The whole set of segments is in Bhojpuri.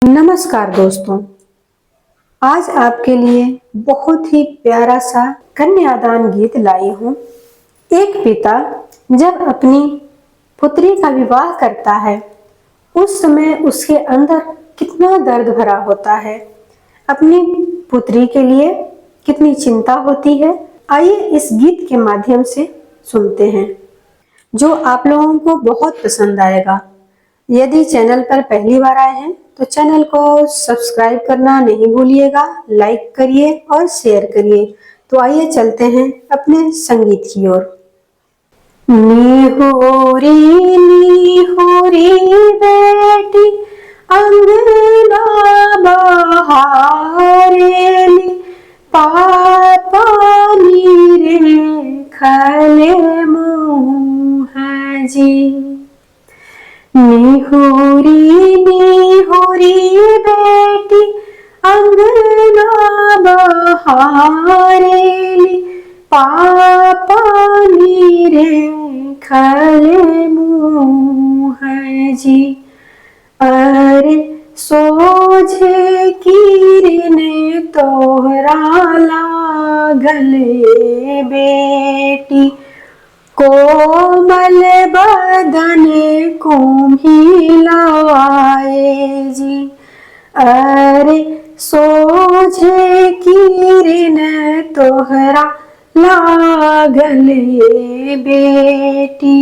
नमस्कार दोस्तों, आज आपके लिए बहुत ही प्यारा सा कन्यादान गीत लाई हूँ। एक पिता जब अपनी पुत्री का विवाह करता है, उस समय उसके अंदर कितना दर्द भरा होता है। अपनी पुत्री के लिए कितनी चिंता होती है। आइए इस गीत के माध्यम से सुनते हैं, जो आप लोगों को बहुत पसंद आएगा। यदि चैनल पर पहली बार आए हैं तो चैनल को सब्सक्राइब करना नहीं भूलिएगा, लाइक करिए और शेयर करिए। तो आइए चलते हैं अपने संगीत की ओर। निहोरी निहोरी बेटी अंगना बहारेली, पापा नीरे खले मुँह जी। निहोरी निहोरी बेटी अंगना बहारेली, पापा नीरे खले मुँह जी। अरे सोझे किरण तोहरा लागले बेटी, कोमल बदन कुम्हिलाए जी। अरे सोझे किरण तोहरा लागले बेटी,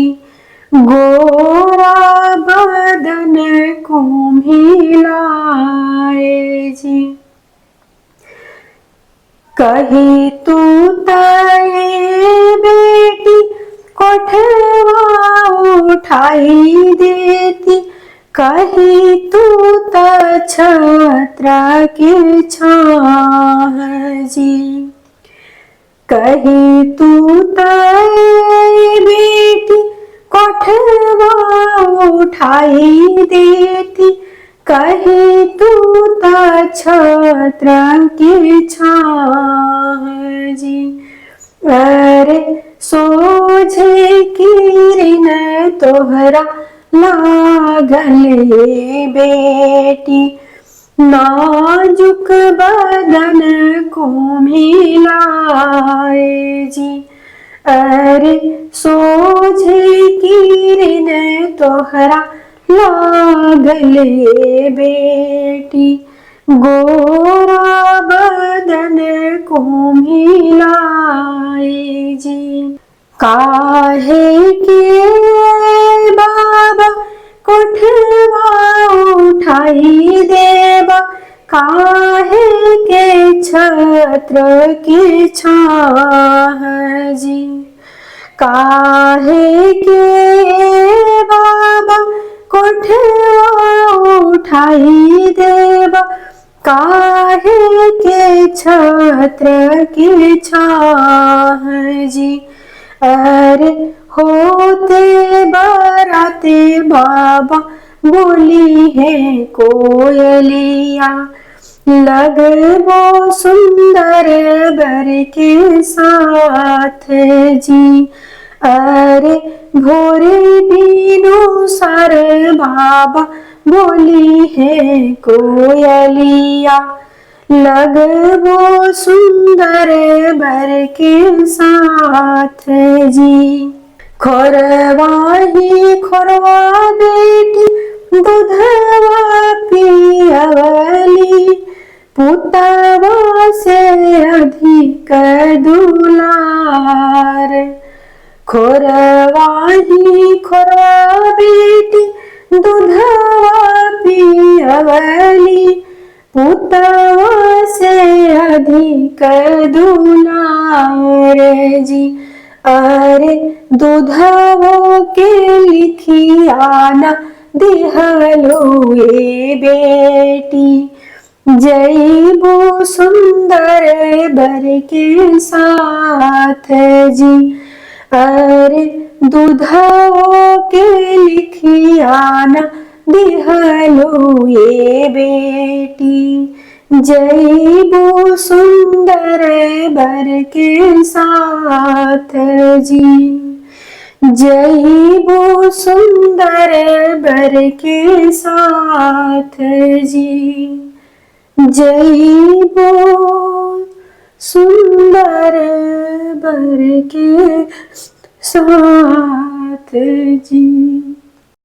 गोरा बदन कुम्हिलाए जी। कही तू तये बेटी कोठवा उठाई देती, कही तू त छत्र के छाह जी। कही तू तये बेटी कोठवा उठाई देती, कही तू त छत्र के छाह जी। अरे सोझे किरण तोहरा लागले बेटी, नाजुक बदन कुम्हिलाए जी। अरे सोझे किरण तोहरा लागले बेटी, गोरा बदन कुम्हिलाए जी। काहे के बाबा कोठवा उठाई देबा, काहे के छत्र के छाह जी। काहे के बाबा कोठवा उठाई देबा, काहे के छत्र के छाह जी। अरे होते बराते बाबा बोली है कोयलिया, लगबो सुंदर बर के साथ जी। अरे भोरे बिनु सर बाबा बोली है कोयलिया, लगबो सुंदर बर के साथ जी। खोरवा ही खोरवा बेटी दूधवा पियवली, पुतवा से अधिक दुलार। खोरवा ही खोरवा बेटी दूधवा पियवली, पुतवा से अधिक दुलार जी। अरे दूधवो के लिखियाना दिहलो ए बेटी, जईबो सुंदर बर के साथ जी। अरे दूधवो के लिखियाना दिहलो ए बेटी, जईबो सुंदर बर के साथ जी। जईबो सुंदर बर के साथ जी, जईबो सुंदर बर के साथ जी।